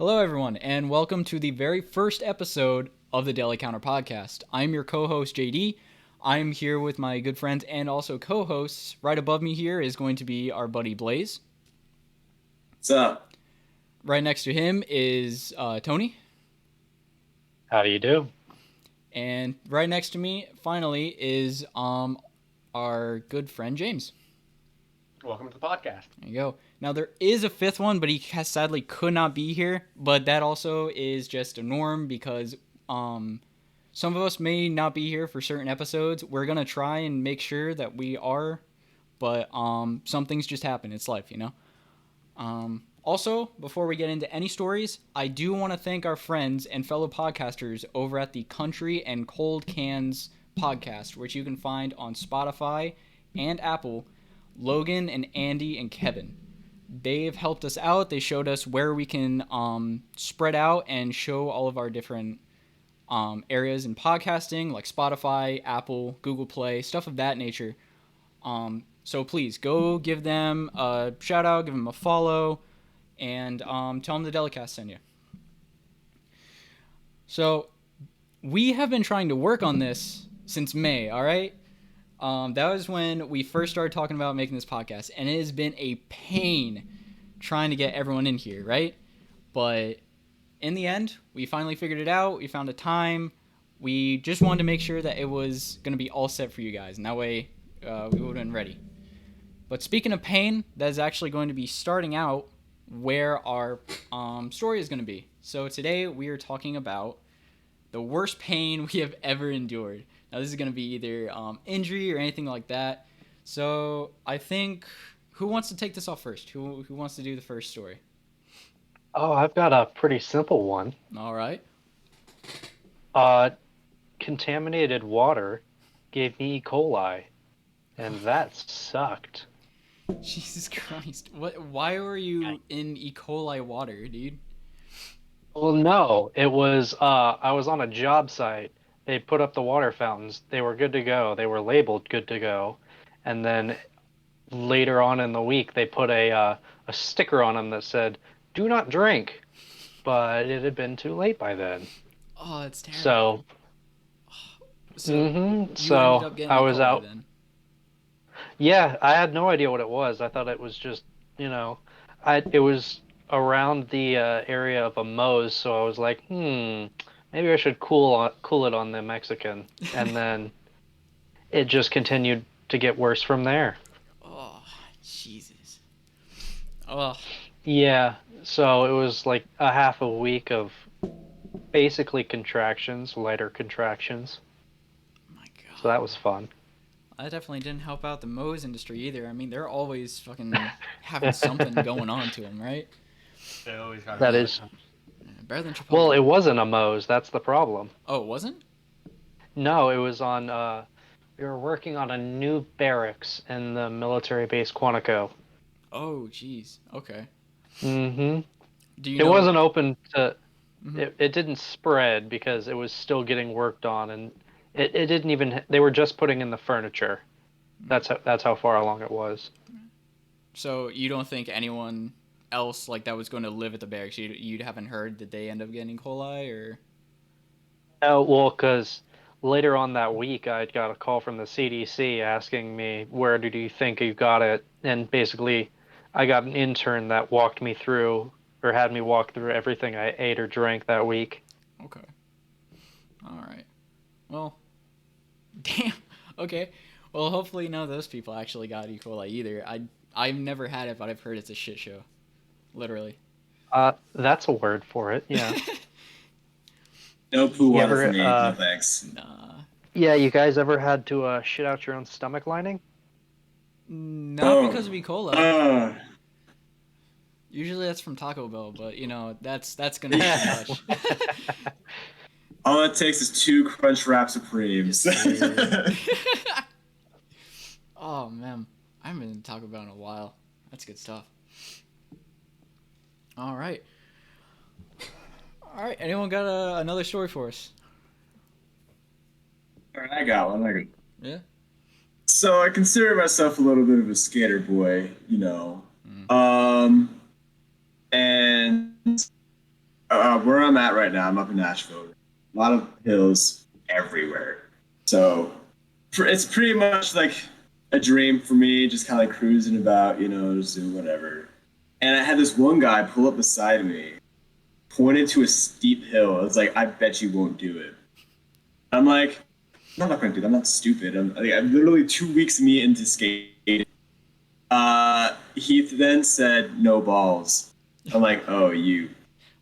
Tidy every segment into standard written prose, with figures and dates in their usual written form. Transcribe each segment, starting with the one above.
Hello, everyone, and welcome to the very first episode of the Deli Counter podcast. I'm your co-host, JD. I'm here with my good friends and also co-hosts. Right above me here is going to be our buddy Blaze. What's up? Right next to him is Tony. How do you do? And right next to me, finally, is our good friend James. Welcome to the podcast. There you go. Now, there is a fifth one, but he sadly could not be here. But that also is just a norm because some of us may not be here for certain episodes. We're going to try and make sure that we are, but some things just happen. It's life, you know? Also, before we get into any stories, I do want to thank our friends and fellow podcasters over at the Country and Cold Cans podcast, which you can find on Spotify and Apple. Logan and Andy and Kevin. They've helped us out. They showed us where we can spread out and show all of our different areas in podcasting, like Spotify, Apple, Google Play, stuff of that nature. So please go give them a shout out, give them a follow, and tell them the Delicast sent you. So we have been trying to work on this since May, all right? That was when we first started talking about making this podcast, and it has been a pain trying to get everyone in here, right? But in the end, we finally figured it out. We found a time. We just wanted to make sure that it was going to be all set for you guys, and that way we would have been ready. But speaking of pain, that is actually going to be starting out where our story is going to be. So today we are talking about the worst pain we have ever endured. Now, this is going to be either injury or anything like that. So I think, who wants to take this off first? Who wants to do the first story? Oh, I've got a pretty simple one. All right. Contaminated water gave me E. coli, and that sucked. Jesus Christ. What? Why were you in E. coli water, dude? Well, no, it was, I was on a job site. They put up the water fountains. They were good to go. They were labeled good to go. And then later on in the week, they put a sticker on them that said, "Do not drink." But it had been too late by then. Oh, that's terrible. So, you ended so up getting I E. was coli out. then. Yeah, I had no idea what it was. I thought it was just, it was around the area of a Moe's, so I was like, maybe I should cool it on the Mexican. And then it just continued to get worse from there. Oh, Jesus. Oh. Yeah, so it was like a half a week of basically contractions, lighter contractions. My God. So that was fun. That definitely didn't help out the Moe's industry either. I mean, they're always fucking having something going on to them, right? They always got That is. Better than Chipotle. Well, it wasn't a Moe's. That's the problem. Oh, it wasn't? No, it was on. We were working on a new barracks in the military base Quantico. Oh, jeez. Okay. Mm-hmm. Do you It know? wasn't open to. Mhm. It didn't spread because it was still getting worked on, and it didn't even. They were just putting in the furniture. That's how far along it was. So you don't think anyone else like that was going to live at the barracks? You haven't heard that they end up getting E. coli or? Oh well, because later on that week, I got a call from the CDC asking me, "Where did you think you got it?" And basically, I got an intern that walked me through, or had me walk through everything I ate or drank that week. Okay. All right. Well, damn. Okay. Well, hopefully none of those people actually got E. coli either. I've never had it, but I've heard it's a shit show. Literally. That's a word for it. Yeah. no poo You water ever, for me. No thanks. Nah. Yeah, you guys ever had to shit out your own stomach lining? Not because of E. coli. Uh, Usually that's from Taco Bell, but you know that's gonna be too much. all it takes is 2 Crunch Wrap Supremes. Oh man, I haven't been to Taco Bell in a while. That's good stuff. All right. Anyone got another story for us? All right, I got one. Yeah. So I consider myself a little bit of a skater boy, you know. And where I'm at right now, I'm up in Nashville. A lot of hills everywhere. So it's pretty much like a dream for me, just kind of like cruising about, just doing whatever. And I had this one guy pull up beside me, pointed to a steep hill. I was like, I bet you won't do it. I'm like, I'm not going to do that. I'm not stupid. I'm literally 2 weeks of me into skating. He then said, no balls. I'm like, oh, You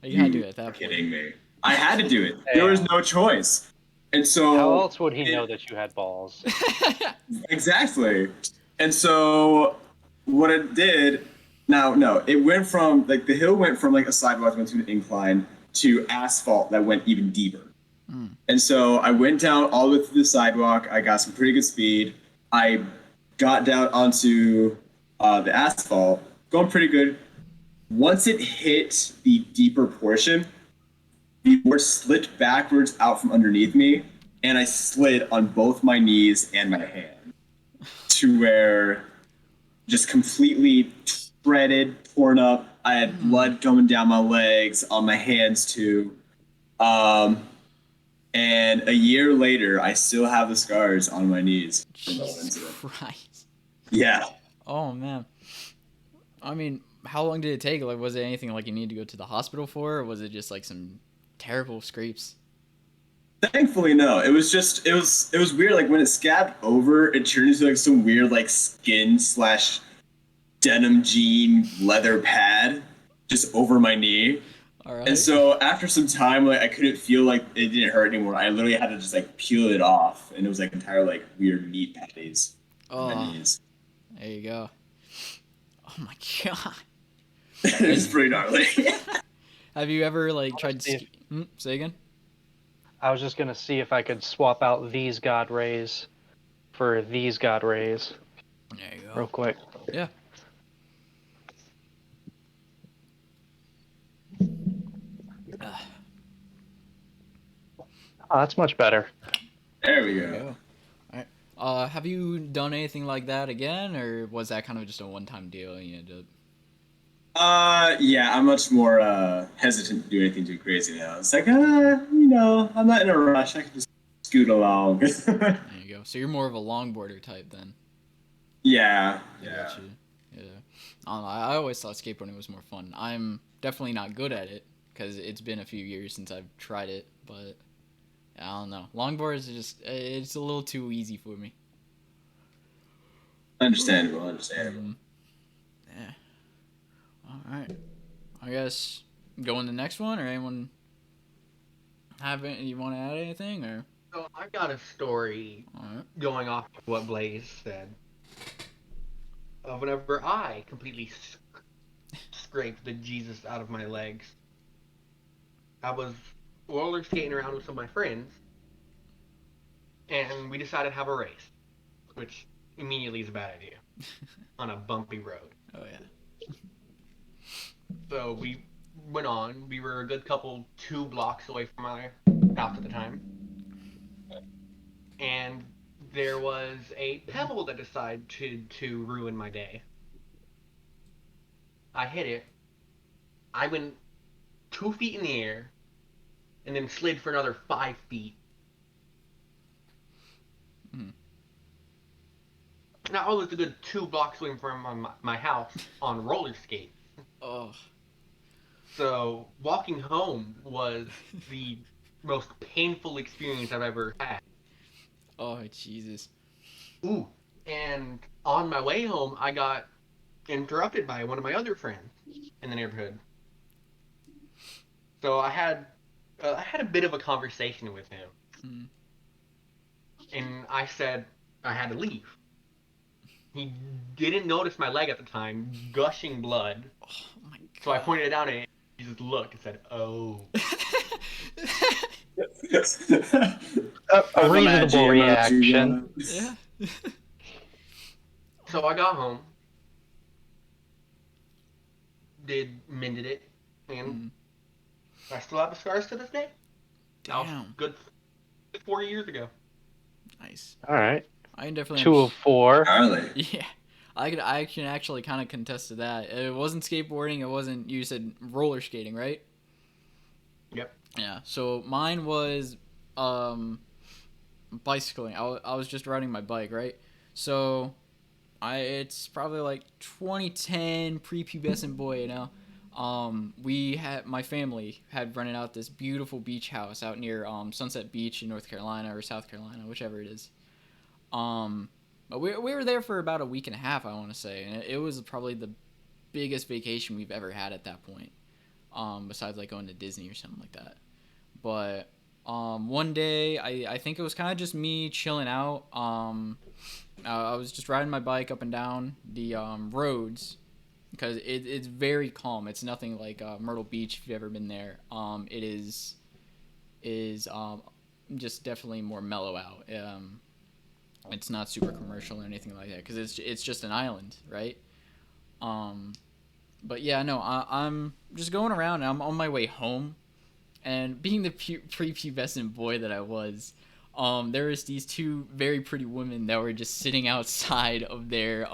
gotta do it at are that kidding point. me. I had to do it. There was no choice. And so How else would he know that you had balls? Exactly. And so what it did, now, no, it went from, like, the hill went from, like, a sidewalk went to an incline to asphalt that went even deeper. And so I went down all the way through the sidewalk. I got some pretty good speed. I got down onto the asphalt, going pretty good. Once it hit the deeper portion, the board slid backwards out from underneath me, and I slid on both my knees and my hand to where just completely shredded, torn up. I had blood coming down my legs, on my hands too. And a year later, I still have the scars on my knees from that Jesus incident. Christ. Yeah. Oh man. I mean, how long did it take? Like, was it anything like you need to go to the hospital for, or was it just like some terrible scrapes? Thankfully, no. It was just it was weird. Like when it scabbed over, it turned into like some weird like skin slash denim jean leather pad just over my knee. All And right. so after some time, like I couldn't feel like it didn't hurt anymore. I literally had to just like peel it off, and it was like entire like weird meat patties on my Oh, knees. there you go. Oh my god. It's pretty gnarly. Have you ever like tried Honestly, to say again? I was just gonna see if I could swap out these God rays for these God rays There you real go. quick. Yeah. Oh, that's much better. There we There you go. go. All right. Have you done anything like that again, or was that kind of just a one-time deal and you had to? Yeah, I'm much more hesitant to do anything too crazy now. It's like, I'm not in a rush. I can just scoot along. There you go. So you're more of a longboarder type then. Yeah, I yeah. got you. Yeah. I don't know. I always thought skateboarding was more fun. I'm definitely not good at it because it's been a few years since I've tried it, but I don't know. Longboards are just it's a little too easy for me. Understandable, understandable. Yeah. All right. I guess go in the next one, or anyone have any, you want to add anything, or So I got a story all right. going off of what Blaze said. Whenever I completely scraped the Jesus out of my legs, I was roller skating around with some of my friends, and we decided to have a race, which immediately is a bad idea on a bumpy road. Oh yeah. So we went on. We were a good couple 2 blocks away from my house at the time, and there was a pebble that decided to ruin my day. I hit it. I went 2 feet in the air, and then slid for another 5 feet. Now I was a good 2 blocks away from my house on roller skates. Oh. So walking home was the most painful experience I've ever had. Oh Jesus. Ooh. And on my way home, I got interrupted by one of my other friends in the neighborhood. So I had a bit of a conversation with him, and I said I had to leave. He didn't notice my leg at the time, gushing blood. Oh my god. So I pointed it down at him. He just looked and said, "Oh." A reasonable reaction. Yeah. So I got home, mended it, and I still have the scars to this day. That was Damn. good 4 years ago. Nice. All right. I can definitely. 2 of 4. Gnarly. Yeah. I can actually kind of contest to that. It wasn't skateboarding. It wasn't. You said roller skating, right? Yep. Yeah. So mine was bicycling. I was just riding my bike, right? So it's probably like 2010, prepubescent boy, you know. We had my family had rented out this beautiful beach house out near Sunset Beach in North Carolina or South Carolina, whichever it is. But we were there for about a week and a half, I want to say, and it was probably the biggest vacation we've ever had at that point. Besides like going to Disney or something like that. But one day, I think it was kind of just me chilling out. I was just riding my bike up and down the roads because it's very calm. It's nothing like Myrtle Beach if you've ever been there. It is just definitely more mellow out. It's not super commercial or anything like that because it's just an island, right? But yeah, no, I'm just going around and I'm on my way home, and being the prepubescent boy that I was, there was these two very pretty women that were just sitting outside of their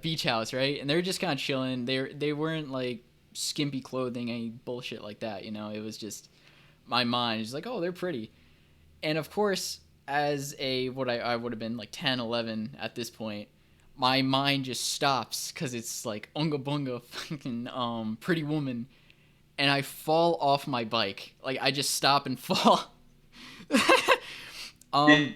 beach house, right? And they were just kind of chilling. They weren't like skimpy clothing, any bullshit like that, you know. It was just my mind is like, oh, they're pretty, and of course, as a what I would have been like 10, 11 at this point, my mind just stops because it's like unga bunga fucking pretty woman, and I fall off my bike. Like I just stop and fall.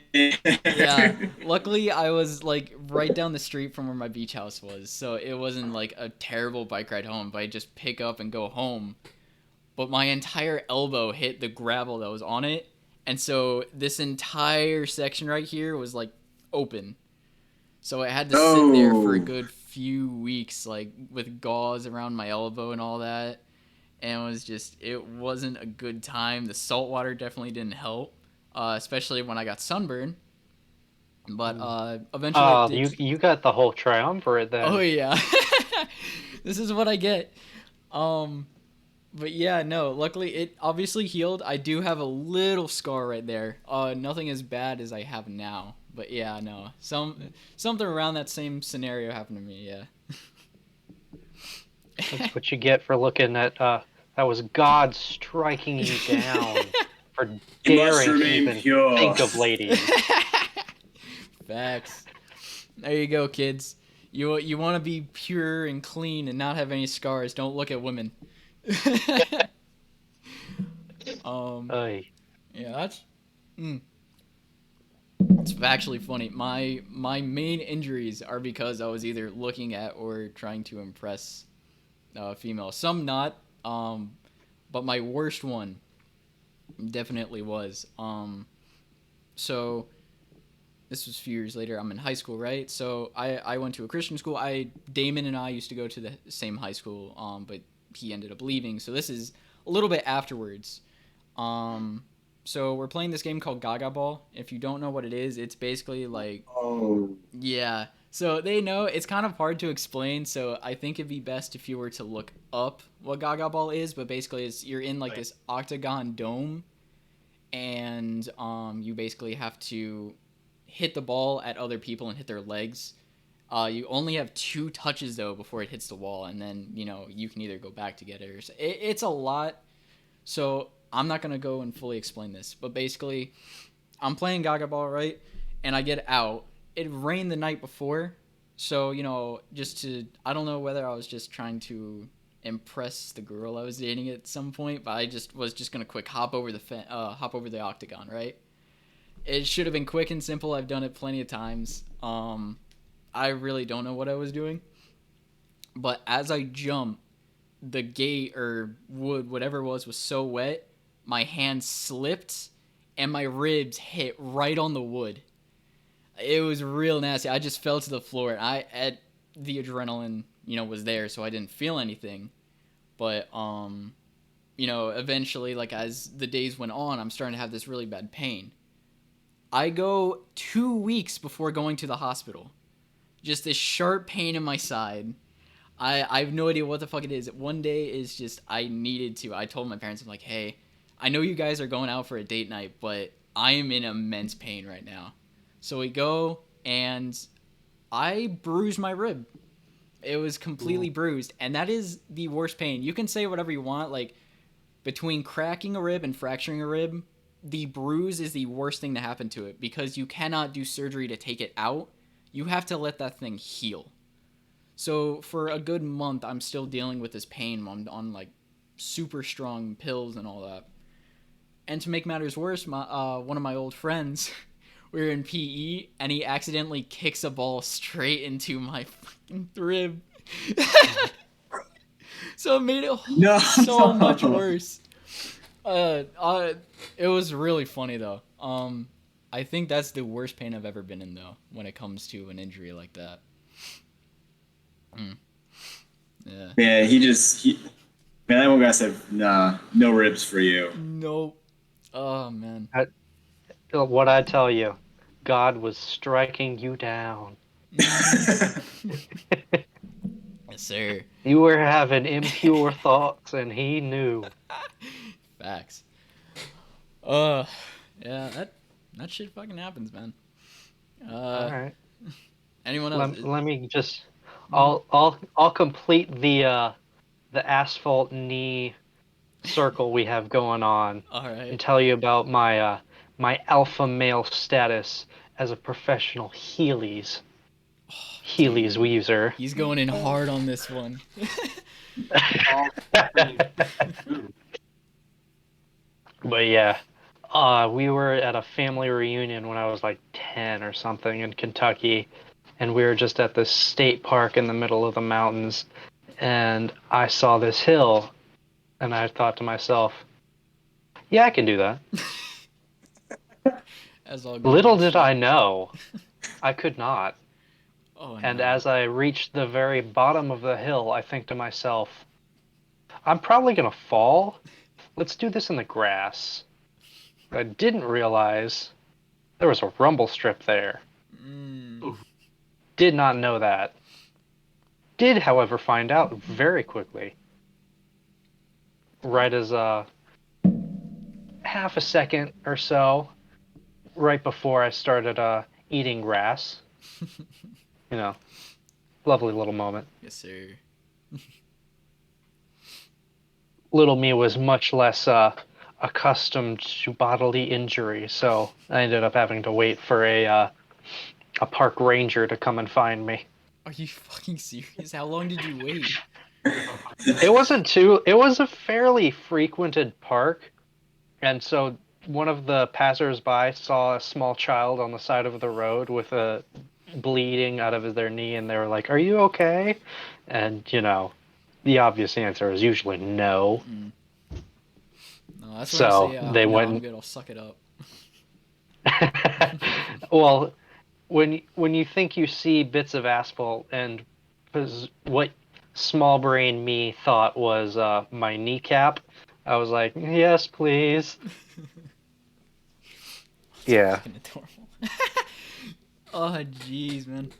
Yeah. Luckily, I was like right down the street from where my beach house was, so it wasn't like a terrible bike ride home. But I just pick up and go home. But my entire elbow hit the gravel that was on it, and so this entire section right here was like open. So I had to sit there for a Oh, good few weeks, like with gauze around my elbow and all that. And it wasn't a good time. The salt water definitely didn't help, especially when I got sunburned. But eventually it Oh, did. you got the whole triumvirate Oh then. yeah, this is what I get. Um, but yeah, no. Luckily, it obviously healed. I do have a little scar right there. Nothing as bad as I have now. But yeah, no. Something around that same scenario happened to me. Yeah. That's what you get for looking at. That was God striking you down for you must daring to remain even pure. think of ladies. Facts. There you go, kids. You want to be pure and clean and not have any scars. Don't look at women. um, Ay. yeah, it's actually funny. My main injuries are because I was either looking at or trying to impress female. Some not. But my worst one definitely was. So this was a few years later. I'm in high school, right? So I went to a Christian school. Damon and I used to go to the same high school, but he ended up leaving. So this is a little bit afterwards. Um, so we're playing this game called Gaga Ball. If you don't know what it is, it's basically like, Oh, yeah. So they know it's kind of hard to explain. So I think it'd be best if you were to look up what Gaga Ball is. But basically, you're in like this octagon dome, and you basically have to hit the ball at other people and hit their legs. You only have two touches though before it hits the wall, and then you can either go back to get it or it's a lot. So I'm not gonna go and fully explain this, but basically, I'm playing Gaga Ball, right, and I get out. It rained the night before, so just to I don't know whether I was just trying to impress the girl I was dating at some point, but I just was just gonna quick hop over the octagon, right? It should have been quick and simple. I've done it plenty of times. I really don't know what I was doing, but as I jump, the gate or wood, whatever it was so wet. My hand slipped, and my ribs hit right on the wood. It was real nasty. I just fell to the floor. The adrenaline, was there, so I didn't feel anything. But eventually, like as the days went on, I'm starting to have this really bad pain. I go 2 weeks before going to the hospital. Just this sharp pain in my side. I have no idea what the fuck it is. One day is just I needed to. I told my parents, I'm like, hey, I know you guys are going out for a date night, but I am in immense pain right now. So we go, and I bruised my rib. It was completely bruised, and that is the worst pain. You can say whatever you want, like between cracking a rib and fracturing a rib, the bruise is the worst thing to happen to it because you cannot do surgery to take it out. You have to let that thing heal. So for a good month, I'm still dealing with this pain. I'm on like super strong pills and all that. And to make matters worse, one of my old friends, we were in PE, and he accidentally kicks a ball straight into my fucking rib. So it made it so much worse. It was really funny though. I think that's the worst pain I've ever been in though, when it comes to an injury like that. Yeah. Man, man, that one guy said, nah, no ribs for you. Nope. Oh man. What I tell you, God was striking you down. Yes, sir. You were having impure thoughts, and he knew. Facts. Yeah, that shit fucking happens, man. All right. Anyone else? Let me just. I'll complete the asphalt knee circle we have going on. All right. And tell you about my my alpha male status as a professional Heelys user. He's going in hard on this one. But yeah, we were at a family reunion when I was like 10 or something in Kentucky, and we were just at this state park in the middle of the mountains, and I saw this hill, and I thought to myself, yeah, I can do that. Little did I know, I could not. Oh, and no. As I reached the very bottom of the hill, I think to myself, I'm probably going to fall. Let's do this in the grass. I didn't realize there was a rumble strip there. Did not know that. Did, however, find out very quickly. Right as half a second or so, right before I started eating grass. You know, lovely little moment. Yes, sir. Little me was much less accustomed to bodily injury, so I ended up having to wait for a park ranger to come and find me. Are you fucking serious? How long did you wait? It was a fairly frequented park, and so one of the passersby saw a small child on the side of the road with a bleeding out of their knee, and they were like, "Are you okay?" And the obvious answer is usually no. No, that's So when I say, they no, went. I'm good. I'll suck it up. Well, when you think you see bits of asphalt, and what small brain me thought was my kneecap, I was like, yes, please. Yeah. Fucking adorable. Oh, jeez, man.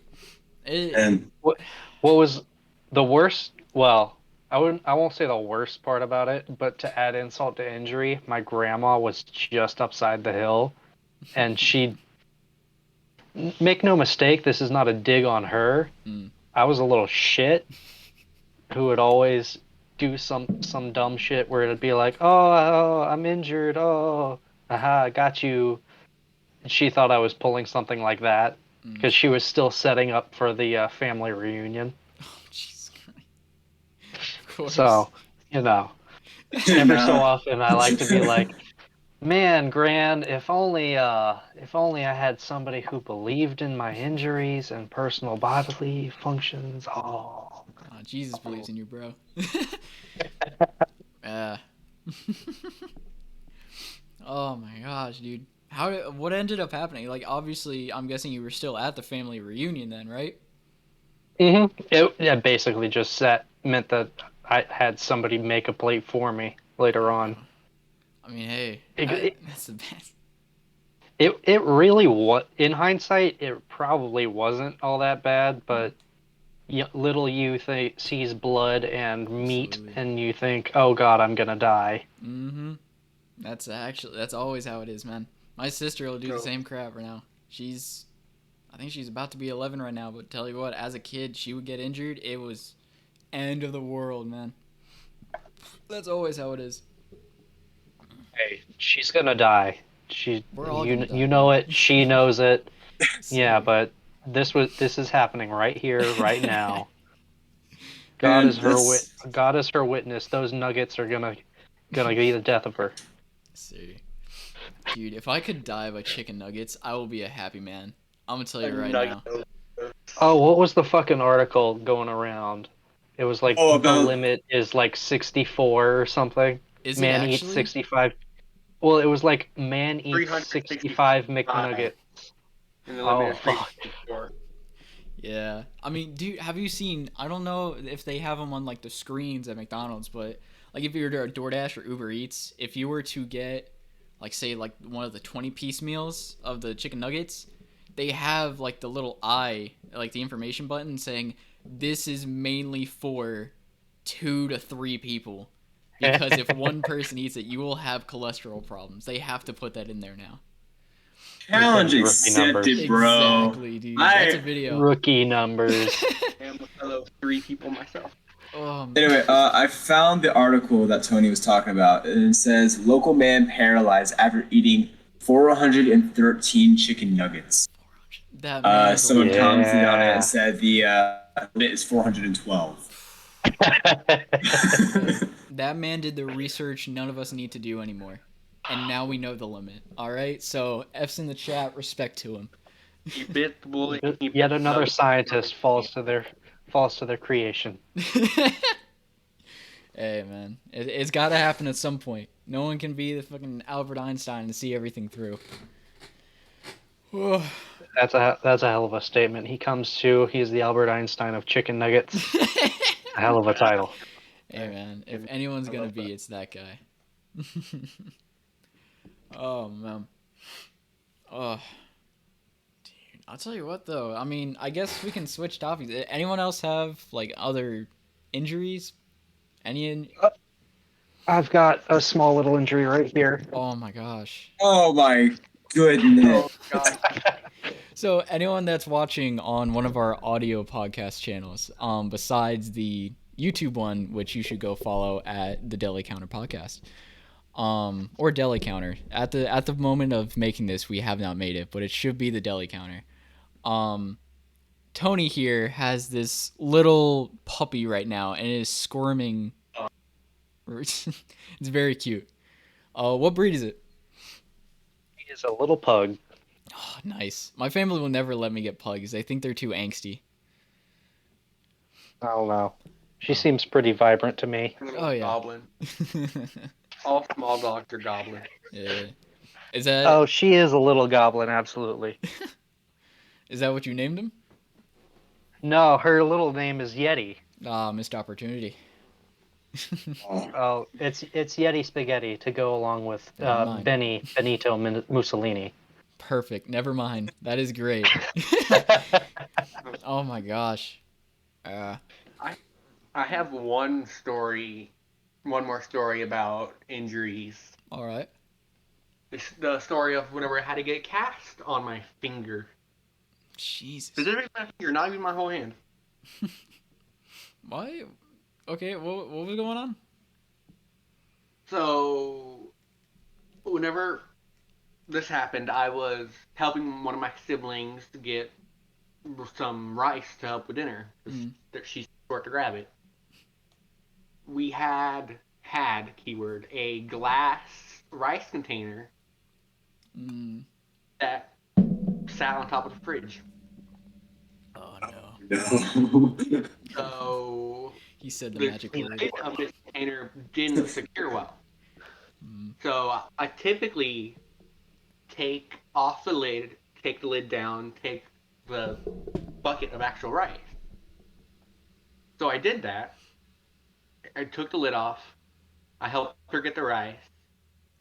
And What was the worst? Well, I won't say the worst part about it, but to add insult to injury, my grandma was just upside the hill, and she. Make no mistake, this is not a dig on her. I was a little shit who would always do some dumb shit where it'd be like, oh, I'm injured. Oh, aha, I got you. And she thought I was pulling something like that because she was still setting up for the family reunion. Oh, Jesus Christ. Of course. So, every so often I like to be like, man, Gran, if only I had somebody who believed in my injuries and personal bodily functions. Oh, Jesus believes in you, bro. Oh my gosh, dude. What ended up happening? Like, obviously, I'm guessing you were still at the family reunion then, right? It basically just meant that I had somebody make a plate for me later on. I mean, hey, that's the best. It really was. In hindsight, it probably wasn't all that bad, but little you sees blood and meat, Absolutely. and you think, "Oh God, I'm gonna die." That's always how it is, man. My sister will do the same crap right now. I think she's about to be 11 right now, but tell you what, as a kid, she would get injured. It was end of the world, man. That's always how it is. Hey, she's gonna die. We're all You gonna die, you know man. it. She knows it. Yeah, Same. but this is happening right here, right now. And this, God is her witness. Those nuggets are gonna be the death of her. See. Dude, if I could die by chicken nuggets, I will be a happy man. I'm gonna tell A you right nugget. now. Oh, what was the fucking article going around? It was like oh, the about limit is like 64 or something. Is it Man eats actually? 65. Well, it was like man eats 65 365. McNugget. And the limit Oh is fuck. 364. Yeah. I mean, have you seen? I don't know if they have them on like the screens at McDonald's, but like if you were to DoorDash or Uber Eats, if you were to get like say like one of the 20-piece meals of the chicken nuggets, they have like the little eye, like the information button saying this is mainly for 2 to 3 people. Because if one person eats it, you will have cholesterol problems. They have to put that in there now. challenge Those rookie numbers. accepted, bro. Exactly, dude. That's a I video. Rookie numbers. I am a fellow 3 people myself. Anyway, I found the article that Tony was talking about, and it says local man paralyzed after eating 413 chicken nuggets. that man is a Someone legend. commented on it and Yeah. said the limit is 412. That man did the research none of us need to do anymore. And now we know the limit. Alright? So F's in the chat, respect to him. He bit the bullet. He Yet bit the another nugget. scientist falls to their creation. Hey man. It's gotta happen at some point. No one can be the fucking Albert Einstein and see everything through. That's a hell of a statement. He's the Albert Einstein of chicken nuggets. A hell of a title. Hey man, if anyone's gonna be, it's that guy. Oh man. Oh, dude. I'll tell you what though. I mean, I guess we can switch topics. Anyone else have like other injuries? I've got a small little injury right here. Oh my gosh. Oh my goodness. Oh god. So anyone that's watching on one of our audio podcast channels, besides the YouTube one, which you should go follow at the Deli Counter Podcast, or Deli Counter. At the moment of making this, we have not made it, but it should be the Deli Counter. Tony here has this little puppy right now, and it is squirming. It's very cute. What breed is it? He is a little pug. Oh, nice. My family will never let me get pugs. They think they're too angsty. I don't know. She seems pretty vibrant to me. Oh, yeah. Goblin. All small dogs are goblin. Yeah. Is that Oh, she is a little goblin, absolutely. is that what you named him? No, her little name is Yeti. Ah, missed opportunity. Oh, it's Yeti Spaghetti to go along with Never mind. Benito Mussolini. Perfect. Never mind. That is great. Oh my gosh. I have one more story about injuries. All right. It's the story of whenever I had to get a cast on my finger. Jesus. Specifically my finger, not even my whole hand. Why? Okay. What was going on? So, whenever this happened, I was helping one of my siblings to get some rice to help with dinner. 'Cause she's short to grab it. We had keyword a glass rice container that sat on top of the fridge. Oh no. No. So He said the the magic word. lid of this container didn't secure well. So I typically take off the lid, take the lid down, take the bucket of actual rice. So I did that. I took the lid off. I helped her get the rice.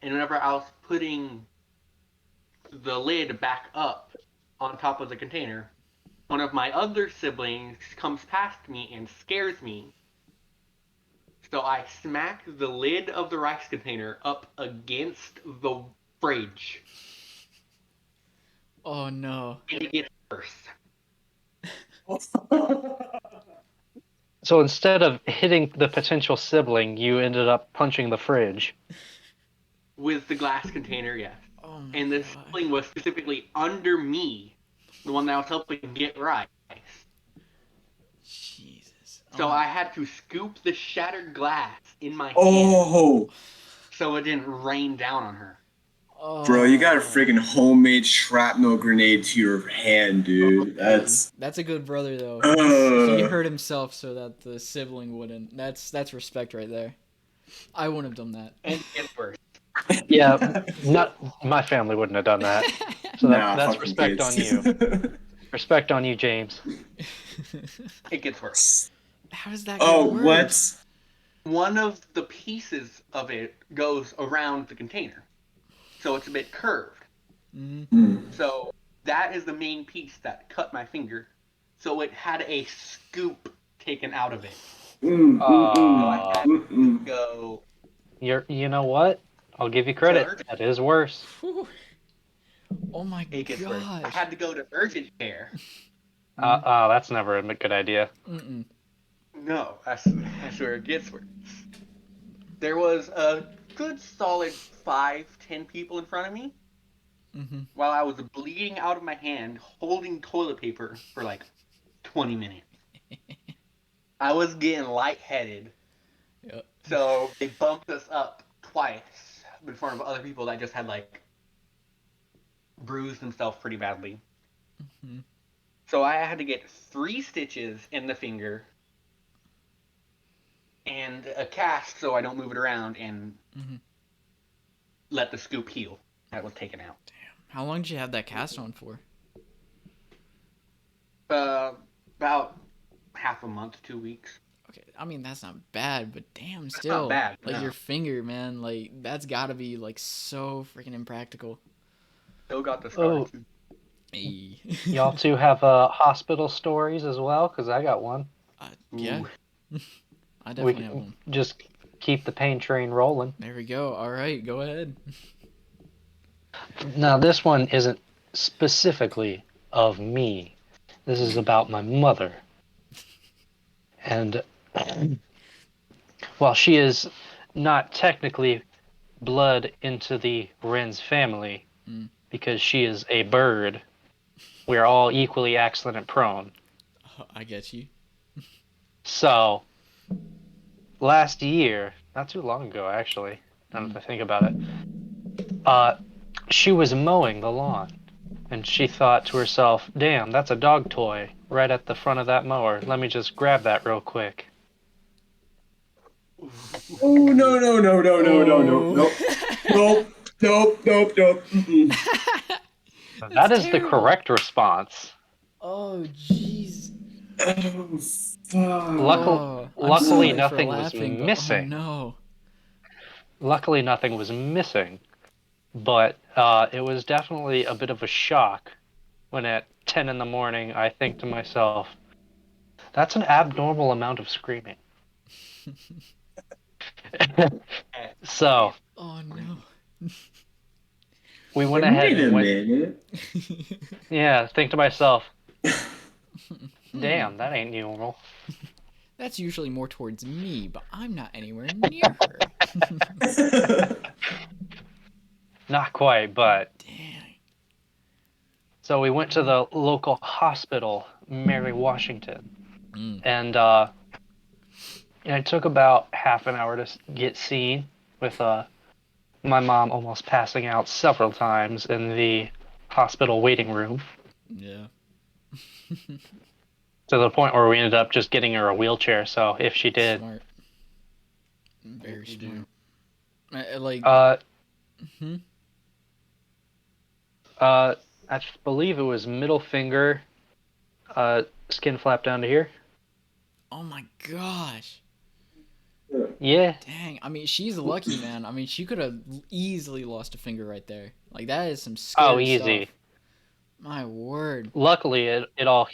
And whenever I was putting the lid back up on top of the container, one of my other siblings comes past me and scares me. So I smack the lid of the rice container up against the fridge. Oh no. And it gets worse. So instead of hitting the potential sibling, you ended up punching the fridge. With the glass container, yes. Oh my And the God. sibling was specifically under me, the one that I was helping get rice. Jesus. So Oh. I had to scoop the shattered glass in my hand Oh, so it didn't rain down on her. bro, you got a Oh. freaking homemade shrapnel grenade to your hand, dude. That's a good brother though. He Uh, hurt himself so that the sibling wouldn't. That's respect right there. I wouldn't have done that. And it gets worse. Yeah, not my family wouldn't have done that. So nah, that's fucking respect kids. on you. Respect on you, James. It gets worse. How does that Oh, get what? worse? One of the pieces of it goes around the container. So it's a bit curved. Mm. So that is the main piece that cut my finger. So it had a scoop taken out of it. Mm, mm, So I mm, had mm, to mm. go You know what? I'll give you to credit. urgent. That is worse. Whew. Oh my It gets worse. I gosh. had to go to urgent care. That's never a good idea. Mm-mm. No, that's where it gets worse. There was a good solid 5, 10 people in front of me Mm-hmm. while I was bleeding out of my hand holding toilet paper for like 20 minutes. I was getting lightheaded. Yep. So they bumped us up twice in front of other people that just had like bruised themselves pretty badly. Mm-hmm. So I had to get 3 stitches in the finger and a cast so I don't move it around and Mm-hmm. let the scoop heal that was taken out. How long did you have that cast on for? About half a month, 2 weeks. Okay, I mean that's not bad, but damn, That's still, not bad. like No. your finger, man, like that's gotta be like so freaking impractical. Still got the scar Oh. too. Hey. Y'all two have hospital stories as well? Because I got one. Yeah, Ooh. I We definitely have one. just keep the pain train rolling. There we go. All right, go ahead. Now, this one isn't specifically of me. This is about my mother. And while she is not technically blood into the Wren's family, Mm. because she is a bird, we are all equally accident prone. I get you. So, last year, not too long ago actually, now that I think about it, she was mowing the lawn, and she thought to herself, damn, that's a dog toy right at the front of that mower. Let me just grab that real quick. Oh, no, no, no, no, no, no, no, nope. Nope, nope, nope, nope. Mm-mm. That is the terrible. correct response. Oh, jeez. Oh, fuck. Oh, I'm Luckily, sorry for nothing was laughing, but missing. oh no. Luckily, nothing was missing, but it was definitely a bit of a shock when at 10 in the morning I think to myself, that's an abnormal amount of screaming. So, Oh no. we went ahead Wait a and went, minute. yeah, think to myself, damn, that ain't normal. That's usually more towards me, but I'm not anywhere near her. Not quite, but Dang. so we went to the local hospital, Mary Washington, Mm. and it took about half an hour to get seen, with my mom almost passing out several times in the hospital waiting room, Yeah. to the point where we ended up just getting her a wheelchair. So if she did, Smart. Very smart. Like. Hmm? I believe it was middle finger, skin flap down to here. Oh my gosh. Yeah. Dang. I mean, she's lucky, man. I mean, she could have easily lost a finger right there. Like that is some scary Oh, easy. stuff. My word. Luckily, it all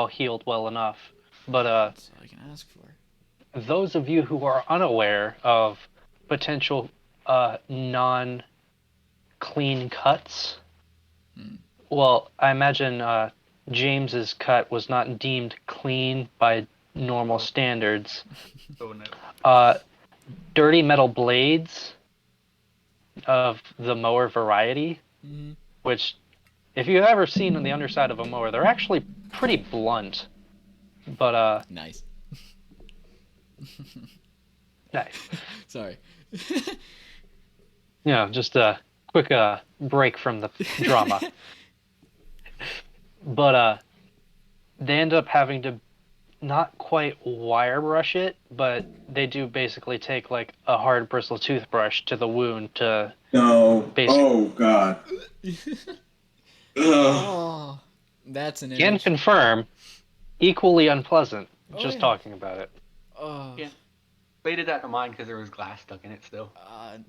healed well enough. But That's all I can ask for. those of you who are unaware of potential non-clean cuts, well, I imagine James's cut was not deemed clean by normal standards. Oh no. Dirty metal blades of the mower variety, Mm-hmm. which, if you've ever seen on the underside of a mower, they're actually pretty blunt. But Nice. nice. Sorry. Just a quick break from the drama. But they end up having to not quite wire brush it, but they do basically take like a hard bristle toothbrush to the wound to No. basically. Oh God. Ugh. Oh, that's an Can image. confirm, equally unpleasant. Oh, Just yeah. talking about it. Oh, Yeah. They did that to mine because there was glass stuck in it still.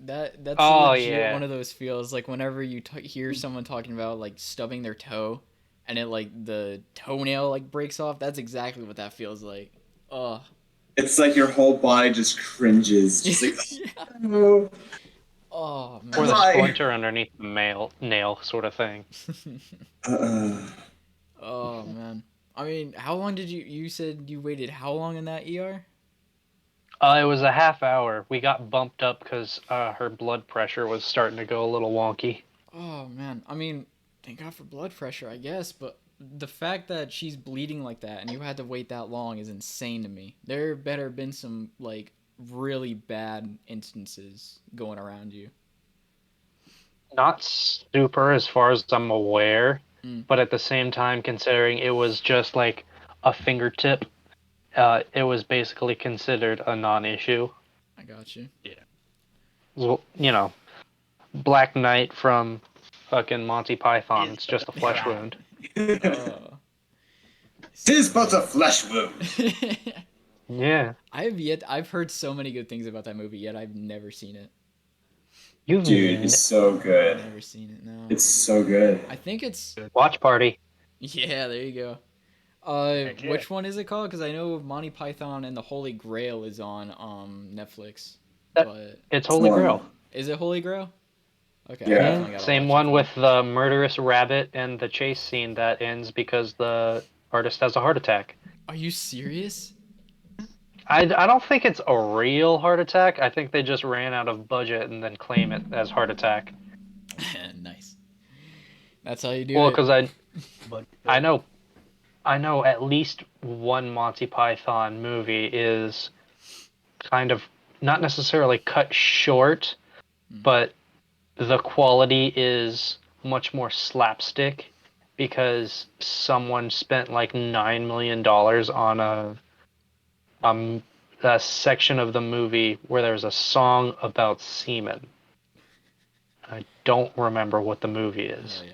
that's Oh, legit yeah. one of those feels. Like whenever you hear someone talking about like stubbing their toe, and it like the toenail like breaks off. That's exactly what that feels like. Oh. It's like your whole body just cringes. Just like, Yeah. oh. Oh man. Or the Why? splinter underneath the nail sort of thing. Oh man. I mean, how long did you said you waited how long in that ER? It was a half hour. We got bumped up because her blood pressure was starting to go a little wonky. Oh man. I mean, thank God for blood pressure, I guess, but the fact that she's bleeding like that and you had to wait that long is insane to me. There better have been some like really bad instances going around you. Not super as far as I'm aware, Mm. but at the same time, considering it was just like a fingertip, it was basically considered a non-issue. I got you. Well, Black Knight from fucking Monty Python. It's just a flesh wound. Oh. Tis but a flesh wound. Yeah. I've heard so many good things about that movie, yet I've never seen it. You've Dude, it's so good. I've never seen it, no. It's so good. I think it's watch party. yeah, there you go. Heck yeah. Which one is it called? Because I know Monty Python and the Holy Grail is on Netflix. That- But It's Holy one. Grail. is it Holy Grail? Okay. I Yeah. definitely gotta Same watch one it. with the murderous rabbit and the chase scene that ends because the artist has a heart attack. Are you serious? I don't think it's a real heart attack. I think they just ran out of budget and then claim it as heart attack. Nice. That's how you do Well, it. because But I know at least one Monty Python movie is kind of not necessarily cut short, but the quality is much more slapstick because someone spent like $9 million on a section of the movie where there's a song about semen. I don't remember what the movie is. Oh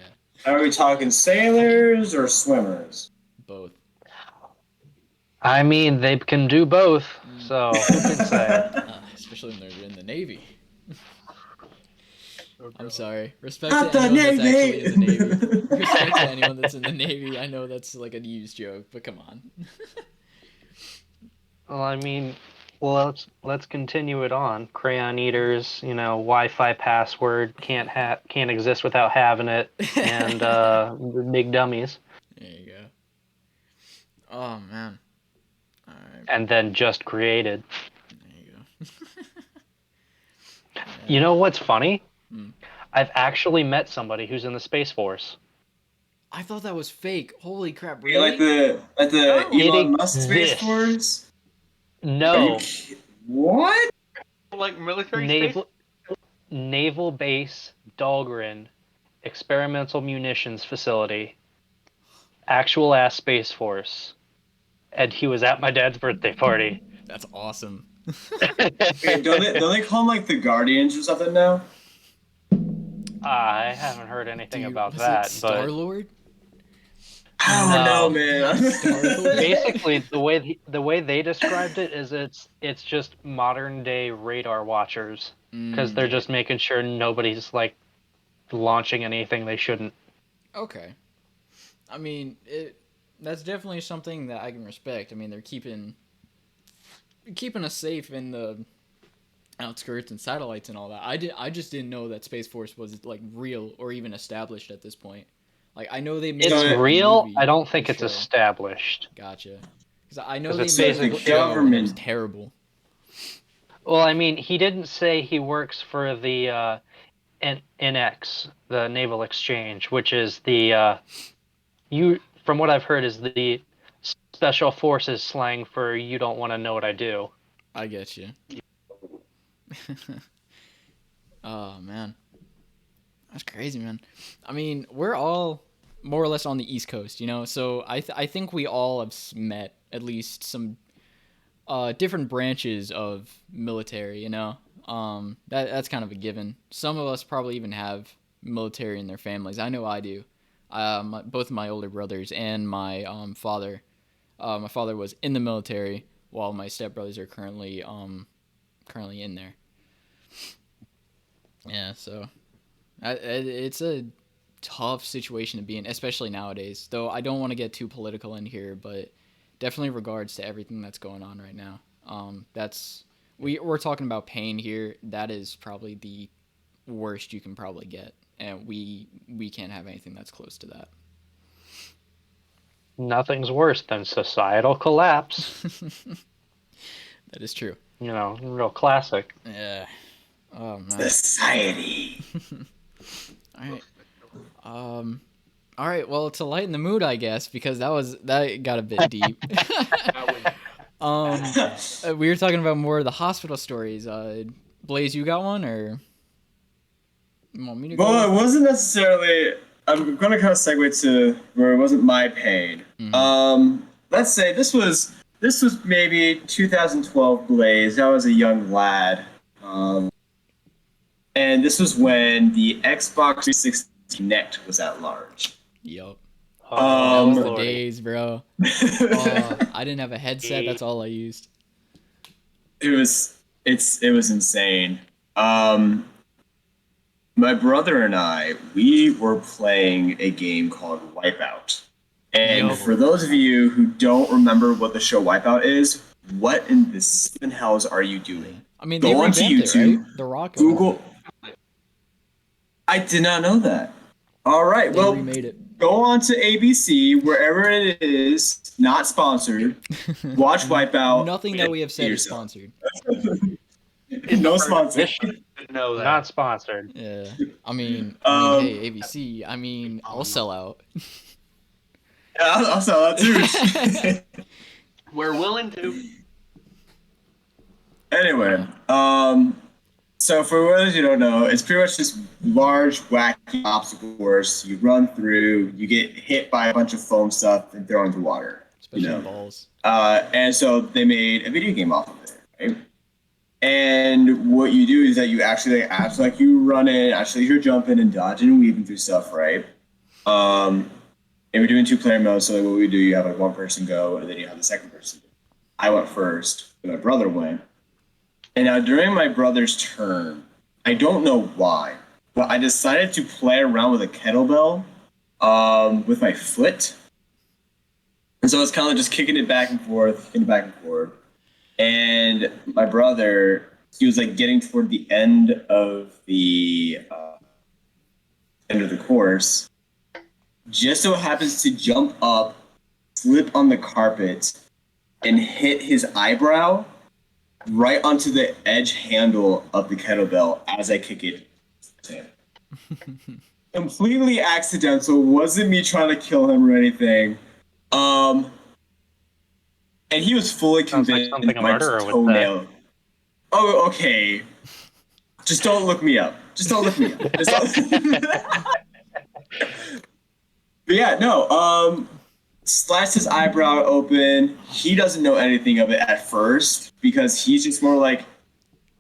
yeah, Are we talking sailors or swimmers? both. I mean, they can do both, so who can say? Especially when they're in the Navy. I'm sorry. Respect Not to the anyone that's actually in the Navy. Navy. Respect to anyone that's in the Navy. I know that's like a used joke, but come on. Well, I mean, let's continue it on. Crayon eaters, Wi-Fi password can't exist without having it, and big dummies, There you go. Oh man. All right. and then just created. There you go. You know what's funny? Hmm. I've actually met somebody who's in the Space Force. I thought that was fake. Holy crap! Yeah, Really? like the Oh. Elon Musk It Space exists. Force? No, What? like military space. naval base Dahlgren experimental munitions facility, actual ass Space Force, and he was at my dad's birthday party. That's awesome. Wait, don't they call them like the Guardians or something now? I haven't heard anything about that, Star but Lord? I don't know, No. man. Star-Lord? basically the way they described it is it's just modern day radar watchers because they're just making sure nobody's like launching anything they shouldn't. Okay. I mean, that's definitely something that I can respect. I mean, they're keeping us safe in the outskirts and satellites and all that. I just didn't know that Space Force was like real or even established at this point. Like I know they made It's a real. movie I don't think and it's show. established. Gotcha. Because I know 'Cause they it's made a basically- show and it was government. terrible. Well, I mean, he didn't say he works for the NX, the Naval Exchange, which is the from what I've heard, is the special forces slang for you don't want to know what I do. I get you. Oh man, that's crazy, man. I mean, we're all more or less on the East Coast, you know. So I think we all have met at least some different branches of military, you know. That's kind of a given. Some of us probably even have military in their families. I know I do. Both of my older brothers and my father. My father was in the military, while my stepbrothers are currently in there. Yeah, so it's a tough situation to be in, especially nowadays. Though I don't want to get too political in here, but definitely regards to everything that's going on right now. We're talking about pain here. That is probably the worst you can probably get, and we can't have anything that's close to that. Nothing's worse than societal collapse. That is true. You know, real classic. Yeah. Oh man. Society. All right. All right. Well, to lighten the mood, I guess, because that got a bit deep. We were talking about more of the hospital stories. Blaze, you got one, or you want me to go? Well, it wasn't necessarily. I'm going to kind of segue to where it wasn't my pain. Mm-hmm. Let's say this was maybe 2012 Blaze. I was a young lad. And this was when the Xbox 360 Kinect was at large. Yup. Oh, Those were the Lordy. days, bro. I didn't have a headset. That's all I used. It was insane. My brother and I, we were playing a game called Wipeout. And Yo. for those of you who don't remember what the show Wipeout is, what in the seven hells are you doing? I mean, Go they onto revamped it, YouTube, right? The Rock. Google. I did not know that. All right, They well, remade it. go on to ABC, wherever it is, not sponsored. Watch Wipeout. Nothing that we have said is yourself. sponsored. No sponsor. Know that. Not sponsored. Yeah. I mean, hey, ABC. I mean, I'll sell out. Yeah, I'll sell that too. We're willing to. Anyway, so for those you don't know, it's pretty much this large, wacky obstacle course. You run through, you get hit by a bunch of foam stuff and thrown into water. Especially balls. And so they made a video game off of it, right? And what you do is that you actually act like you run in, actually you're jumping and dodging and weaving through stuff, right? And we're doing 2-player mode, so like what we do, you have like one person go, and then you have the second person. I went first, and my brother went. And now during my brother's turn, I don't know why, but I decided to play around with a kettlebell with my foot. And so I was kind of just kicking it back and forth. And my brother, he was like getting toward the end of the course. Just so happens to jump up, slip on the carpet, and hit his eyebrow right onto the edge handle of the kettlebell as I kick it. Completely accidental. Wasn't me trying to kill him or anything. And he was fully Sounds like convinced something a my murderer would toenail. Oh, okay. Just don't look me up. But yeah, no. Sliced his eyebrow open. He doesn't know anything of it at first because he's just more like,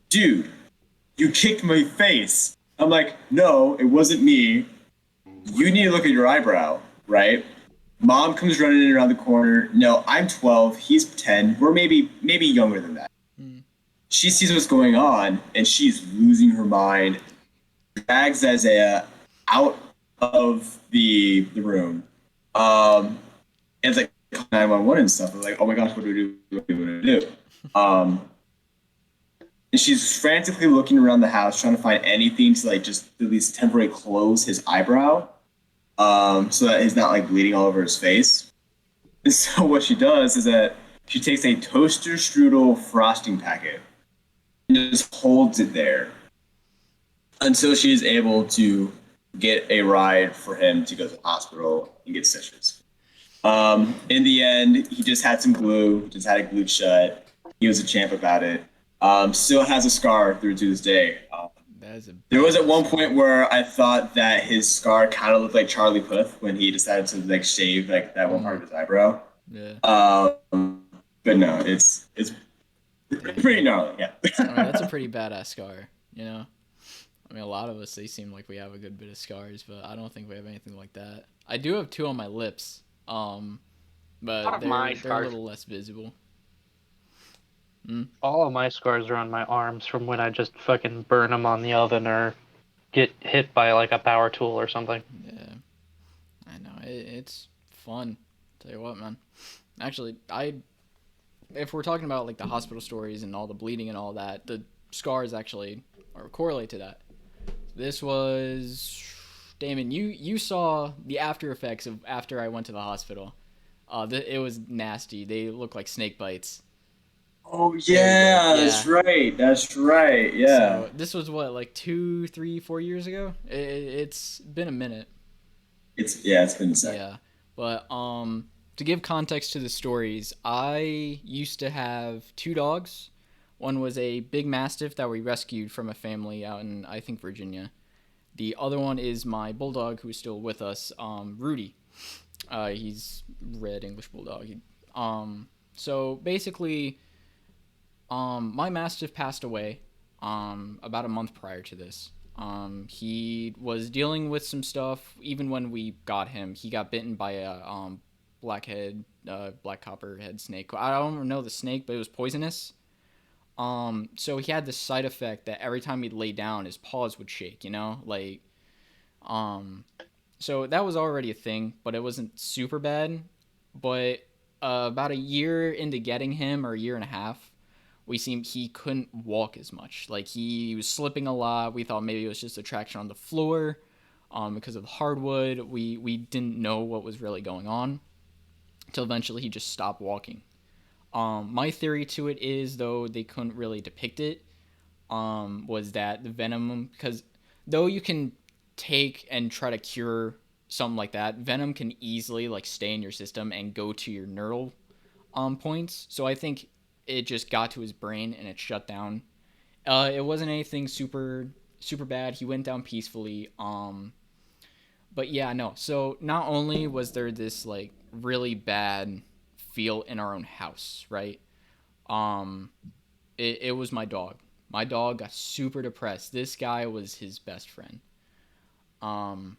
dude, you kicked my face. I'm like, no, it wasn't me. You need to look at your eyebrow, right? Mom comes running in around the corner. No, I'm 12. He's 10. We're maybe younger than that. She sees what's going on, and she's losing her mind. Drags Isaiah out of the room. And it's like 911 and stuff. I'm like, oh my gosh, what do we do? What do we do? And she's frantically looking around the house, trying to find anything to like just at least temporarily close his eyebrow, so that he's not like bleeding all over his face. And so what she does is that she takes a toaster strudel frosting packet and just holds it there. until she is able to get a ride for him to go to the hospital and get stitches. In the end, he just had some glue, just had it glued shut. He was a champ about it. Still has a scar through to this day. That is a There was at one scar. point where I thought that his scar kind of looked like Charlie Puth when he decided to like shave like that one part of his eyebrow. Yeah. But no, it's pretty gnarly. Yeah. I mean, that's a pretty badass scar, you know? I mean, a lot of us, they seem like we have a good bit of scars, but I don't think we have anything like that. I do have two on my lips, A lot but of my they're a scars. little less visible. All of my scars are on my arms from when I just fucking burn them on the oven or get hit by like a power tool or something. Yeah, I know. It's fun. Tell you what, man. Actually, if we're talking about like the hospital stories and all the bleeding and all that, the scars actually or correlate to that. This was, Damon. You saw the after effects of after I went to the hospital. It was nasty. They look like snake bites. Oh Very yeah, good. that's Yeah. right. That's right. Yeah. So this was what, like 2, 3, 4 years ago. It's been a minute. It's been a sec. Yeah, but to give context to the stories, I used to have two dogs. One was a big mastiff that we rescued from a family out in, I think, Virginia. The other one is my bulldog who is still with us, Rudy. He's red English bulldog. So basically, my mastiff passed away about a month prior to this. He was dealing with some stuff. Even when we got him, he got bitten by a black copperhead snake. I don't know the snake, but it was poisonous. So he had this side effect that every time he'd lay down, his paws would shake. You know, like, so that was already a thing, but it wasn't super bad. But about a year into getting him, or a year and a half, he couldn't walk as much. Like, he was slipping a lot. We thought maybe it was just the traction on the floor, because of the hardwood. We didn't know what was really going on until eventually he just stopped walking. My theory to it is, though they couldn't really depict it, was that the venom, because though you can take and try to cure something like that, venom can easily like stay in your system and go to your neural points. So I think it just got to his brain and it shut down. It wasn't anything super bad. He went down peacefully. But yeah, no. So not only was there this like really bad feel in our own house, right? Um, it was my dog. My dog got super depressed. This guy was his best friend. Um,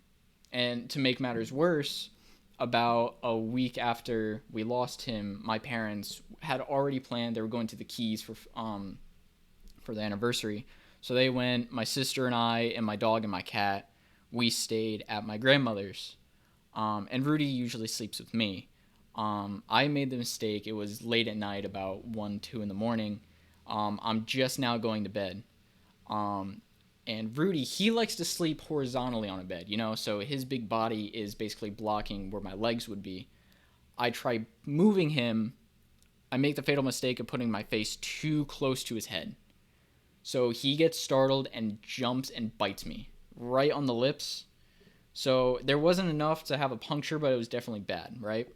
and to make matters worse, about a week after we lost him, my parents had already planned they were going to the Keys for the anniversary. So they went, my sister and I and my dog and my cat, we stayed at my grandmother's. And Rudy usually sleeps with me. I made the mistake. It was late at night, about 1, 2 in the morning. I'm just now going to bed. And Rudy, he likes to sleep horizontally on a bed, you know, so his big body is basically blocking where my legs would be. I try moving him. I make the fatal mistake of putting my face too close to his head. So he gets startled and jumps and bites me right on the lips. So there wasn't enough to have a puncture, but it was definitely bad, right?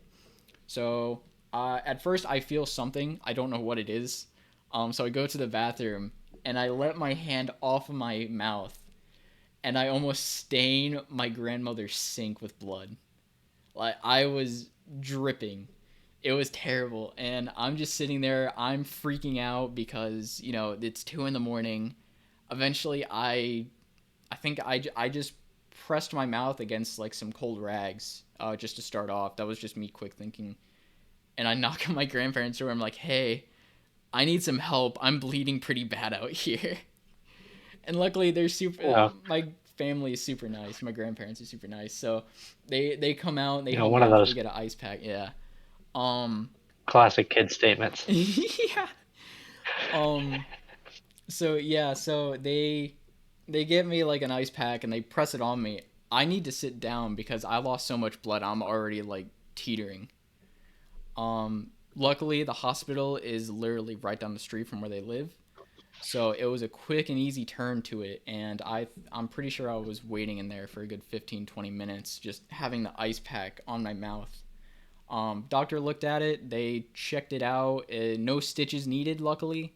So at first I feel something. I don't know what it is. So I go to the bathroom and I let my hand off of my mouth and I almost stain my grandmother's sink with blood. Like, I was dripping. It was terrible. And I'm just sitting there. I'm freaking out because, you know, it's 2 in the morning. Eventually I think I just pressed my mouth against like some cold rags, just to start off. That was just me quick thinking. And I knock on my grandparents' door. I'm like, hey, I need some help. I'm bleeding pretty bad out here. And luckily they're super, Yeah. my family is super nice. My grandparents are super nice. So they come out and they You know, help one me of out. those They get an ice pack. Yeah. Um, classic kid statements. yeah. Um, so yeah, so they get me like an ice pack and they press it on me. I need to sit down because I lost so much blood. I'm already like teetering. Luckily the hospital is literally right down the street from where they live. So it was a quick and easy turn to it, and I'm pretty sure I was waiting in there for a good 15-20 minutes, just having the ice pack on my mouth. Doctor looked at it. They checked it out. No stitches needed, luckily,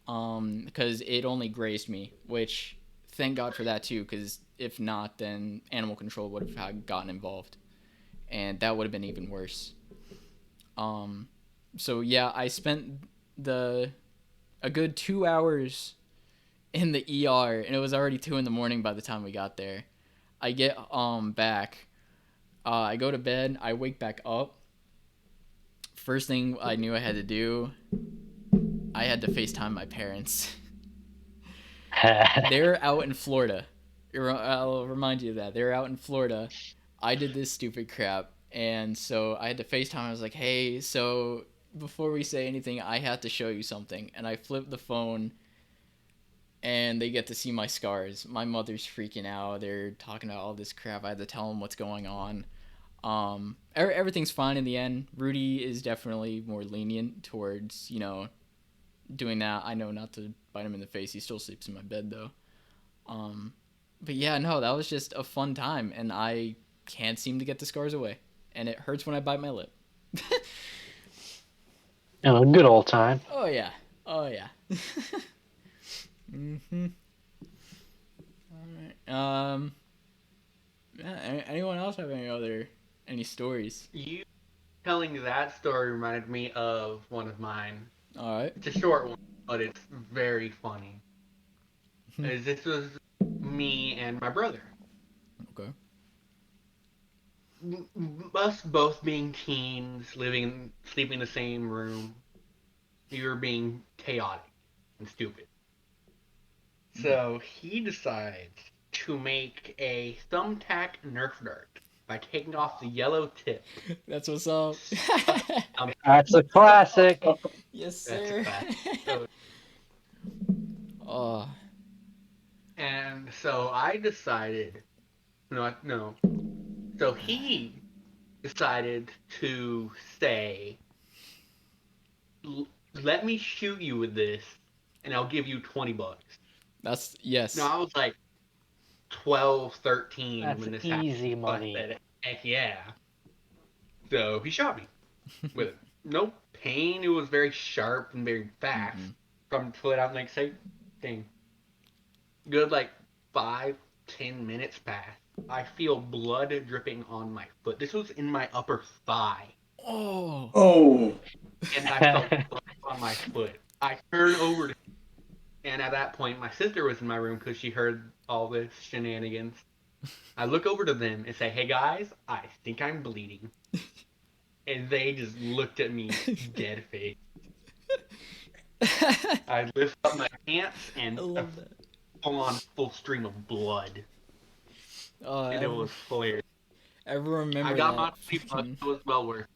because it only grazed me, which thank God for that too, because if not, then animal control would have gotten involved, and that would have been even worse. So yeah, I spent a good 2 hours in the ER, and it was already 2 in the morning by the time we got there. I get back. I go to bed. I wake back up. First thing I knew I had to do, I had to FaceTime my parents. They're out in Florida. I'll remind you of that. They're out in Florida. I did this stupid crap, and so I had to FaceTime. I was like, hey, so before we say anything, I have to show you something. And I flipped the phone, and they get to see my scars. My mother's freaking out. They're talking about all this crap. I had to tell them what's going on. Everything's fine in the end. Rudy is definitely more lenient towards, doing that. I know not to bite him in the face. He still sleeps in my bed, though. But yeah, no, that was just a fun time, and I can't seem to get the scars away. And it hurts when I bite my lip. A good old time. Oh, yeah. Mm-hmm. All right. Anyone else have any stories? You telling that story reminded me of one of mine. All right. It's a short one, but it's very funny. This was me and my brother. Okay. Us both being teens, sleeping in the same room. We were being chaotic and stupid. So he decides to make a thumbtack Nerf dart by taking off the yellow tip. That's what's up. That's a classic. Yes, sir. So, Oh. and so I decided, no. So he decided to say, let me shoot you with this, and I'll give you $20. Yes. No, I was like 12, 13 That's when this easy happened. money. I said, heck yeah. So he shot me with it. No pain. It was very sharp and very fast. From foot out like same thing. Good 5-10 minutes passed. I feel blood dripping on my foot. This was in my upper thigh. Oh. And I felt blood on my foot. I turned over to him, and at that point my sister was in my room because she heard all this shenanigans. I look over to them and say, hey guys, I think I'm bleeding. And they just looked at me dead face. I lift up my pants and full stream of blood. And it was hilarious. I remember I got that. my $20. It was well worth.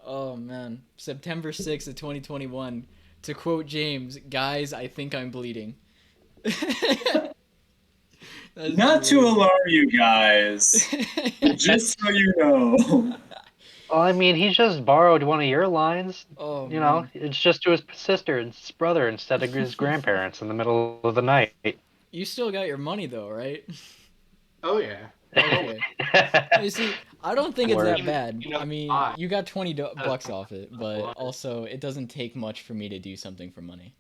Oh man, September 6th of 2021. To quote James, guys, I think I'm bleeding. Not to alarm you guys, just so you know. Well, I mean, he just borrowed one of your lines. Oh, man. It's just to his sister and his brother instead of his grandparents in the middle of the night. You still got your money though, right? Oh yeah. Okay. You see, I don't think it's that bad. I mean, you got $20 off it, but also it doesn't take much for me to do something for money.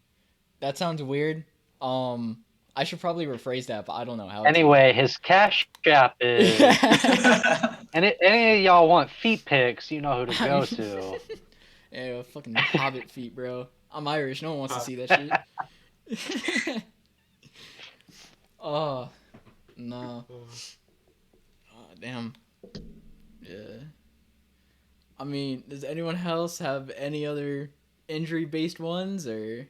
That sounds weird. I should probably rephrase that, but I don't know how. Anyway, his cash app is. And any of y'all want feet pics, you know who to go to. Yeah, fucking hobbit feet, bro. I'm Irish. No one wants to see that shit. Oh, no. Oh, damn. Yeah. I mean, does anyone else have any other injury-based ones, or?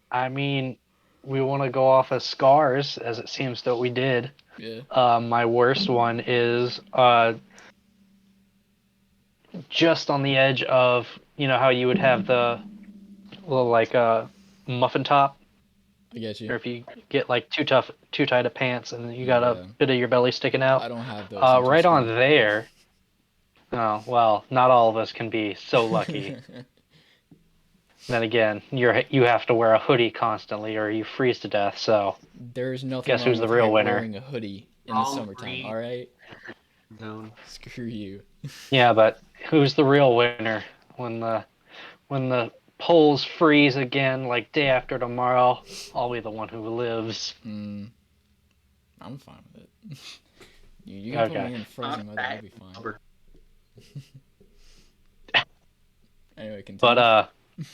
I mean, we want to go off of scars, as it seems that we did. Yeah. My worst one is just on the edge of, how you would have the little muffin top. I get you. Or if you get too tight of pants and you got a bit of your belly sticking out. I don't have those. Right on there. Oh, well, not all of us can be so lucky. Then again, you have to wear a hoodie constantly, or you freeze to death. So There's nothing guess wrong who's the with real you winner? wearing a hoodie in the I'll summertime, freeze. all right? Zone. Screw you. Yeah, but who's the real winner when the poles freeze again, like day after tomorrow? I'll be the one who lives. I'm fine with it. You can put Okay. me in frozen weather, I'll be fine. Anyway, But continue.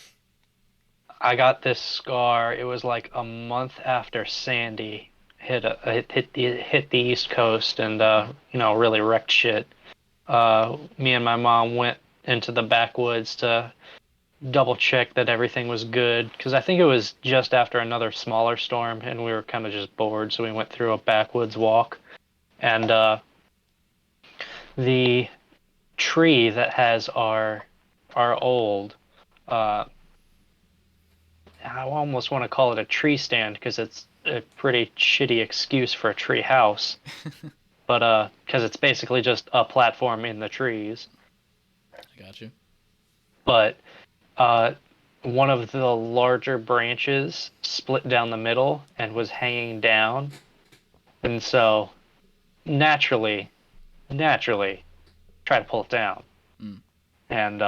I got this scar. It was like a month after Sandy hit the East Coast and really wrecked shit. Me and my mom went into the backwoods to double check that everything was good because I think it was just after another smaller storm and we were kind of just bored, so we went through a backwoods walk and the tree that has our old uh, I almost want to call it a tree stand because it's a pretty shitty excuse for a tree house, but because it's basically just a platform in the trees. I got you. But uh, one of the larger branches split down the middle and was hanging down, and so naturally, try to pull it down, and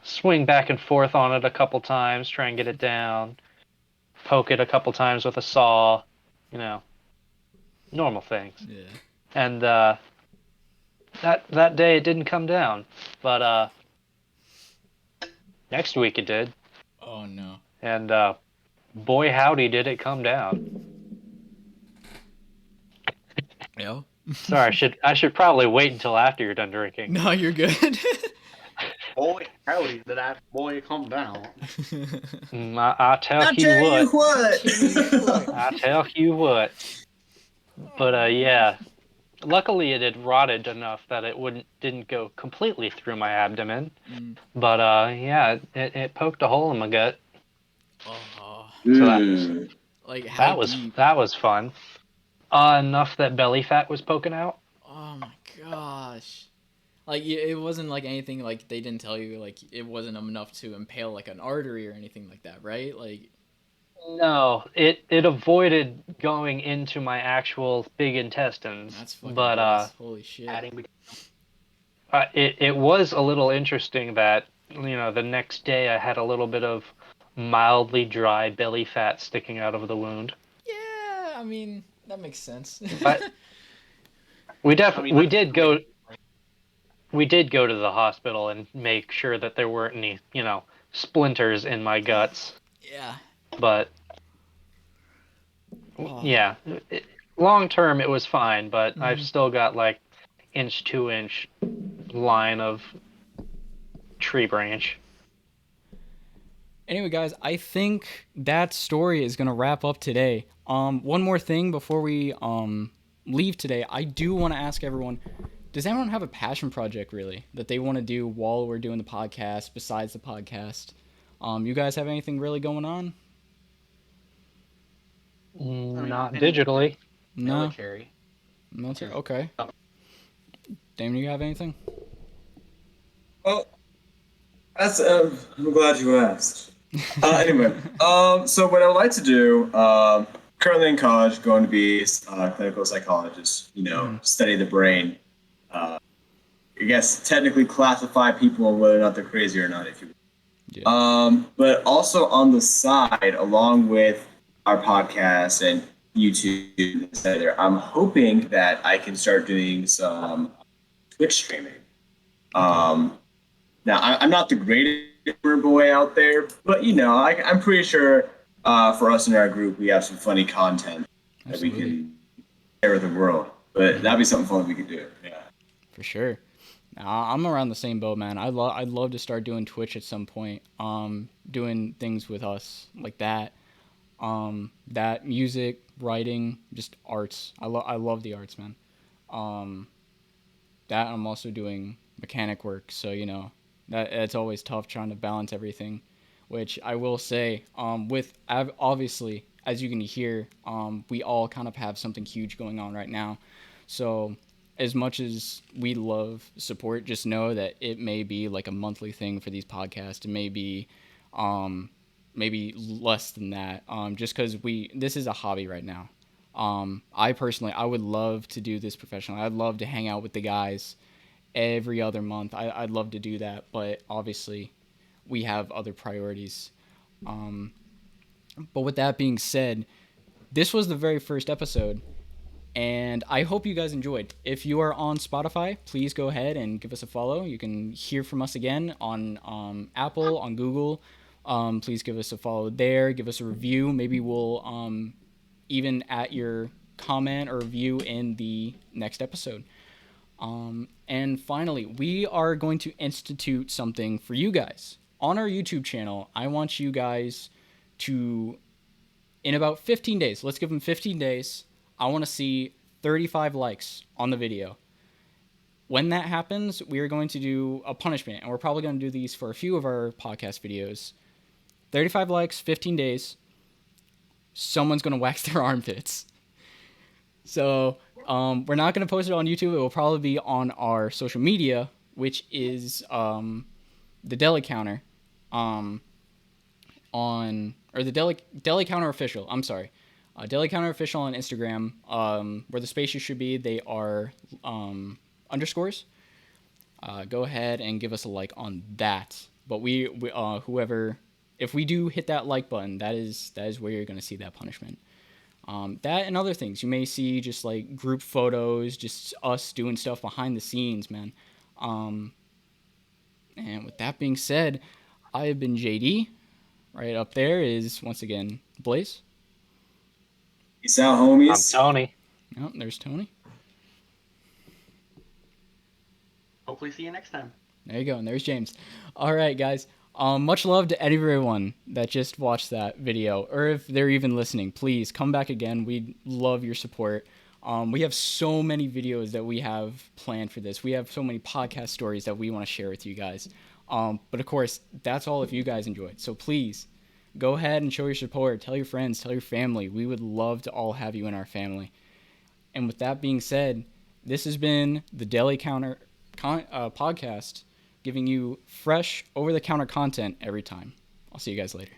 swing back and forth on it a couple times, try and get it down, poke it a couple times with a saw, you know, normal things. Yeah. And that day it didn't come down, but next week it did, Oh no. and boy howdy did it come down. Yo. Sorry, I should probably wait until after you're done drinking. No, you're good. Boy, howdy, did that boy come down? I tell I you tell you what, what. I tell you what. But yeah, luckily it had rotted enough that it didn't go completely through my abdomen. But yeah, it poked a hole in my gut. Oh. So Like how that was deep? that was fun. Enough that belly fat was poking out. Oh my gosh. Like it wasn't like anything like they didn't tell you like it wasn't enough to impale like an artery or anything like that, right? Like No, it avoided going into my actual big intestines, that's fucking but gross. Holy shit. Adding it was a little interesting that the next day I had a little bit of mildly dry belly fat sticking out of the wound. Yeah, I mean, that makes sense. But we I mean, we did go to the hospital and make sure that there weren't any splinters in my guts. Yeah. But Oh. yeah, long term it was fine, but I've Mhm. still got like 2-inch line of tree branch. Anyway, guys, I think that story is gonna wrap up today. One more thing before we leave today, I do want to ask everyone: does anyone have a passion project really that they want to do while we're doing the podcast? Besides the podcast, you guys have anything really going on? Not digitally. No, military. military. Okay. Damon, you have anything? Well, that's I'm glad you asked. Anyway, so what I would like to do, currently in college, going to be a clinical psychologist. Study the brain. I guess technically classify people on whether or not they're crazy or not, if you will. Yeah. But also on the side, along with our podcast and YouTube, etc., I'm hoping that I can start doing some Twitch streaming. Now, I'm not the greatest boy out there, but I'm pretty sure for us in our group, we have some funny content that we Absolutely. can share with the world. But that'd be something fun we could do. Yeah. For sure. I'm around the same boat, man. I'd love to start doing Twitch at some point. Doing things with us like that. That music, writing, just arts. I love the arts, man. That I'm also doing mechanic work, so that it's always tough trying to balance everything. Which I will say, with obviously as you can hear, we all kind of have something huge going on right now. So as much as we love support, just know that it may be like a monthly thing for these podcasts. It may be maybe less than that, just because this is a hobby right now. I personally, I would love to do this professionally. I'd love to hang out with the guys every other month. I'd love to do that, but obviously we have other priorities. But with that being said, this was the very first episode, and I hope you guys enjoyed. If you are on Spotify, please go ahead and give us a follow. You can hear from us again on Apple, on Google. Please give us a follow there. Give us a review. Maybe we'll even at your comment or review in the next episode. And finally, we are going to institute something for you guys on our YouTube channel. I want you guys to, in about 15 days, let's give them 15 days. I want to see 35 likes on the video. When that happens, we are going to do a punishment, and we're probably going to do these for a few of our podcast videos. 35 likes, 15 days. Someone's going to wax their armpits. So we're not going to post it on YouTube. It will probably be on our social media, which is the Deli Counter the Deli Counter Official. I'm sorry. Deli Counter Official on Instagram, where the spaces should be, they are underscores. Go ahead and give us a like on that. But whoever, if we do hit that like button, that is where you're going to see that punishment. That and other things. You may see just like group photos, just us doing stuff behind the scenes, man. And with that being said, I have been JD. Right up there is, once again, Blaze. Peace out, homies. I'm Tony. Oh, there's Tony. Hopefully see you next time. There you go. And there's James. All right, guys. Much love to everyone that just watched that video, or if they're even listening, please come back again. We'd love your support. We have so many videos that we have planned for this. We have so many podcast stories that we want to share with you guys. But of course, that's all if you guys enjoyed. So please go ahead and show your support. Tell your friends, tell your family. We would love to all have you in our family. And with that being said, this has been the Deli Counter podcast, giving you fresh, over-the-counter content every time. I'll see you guys later.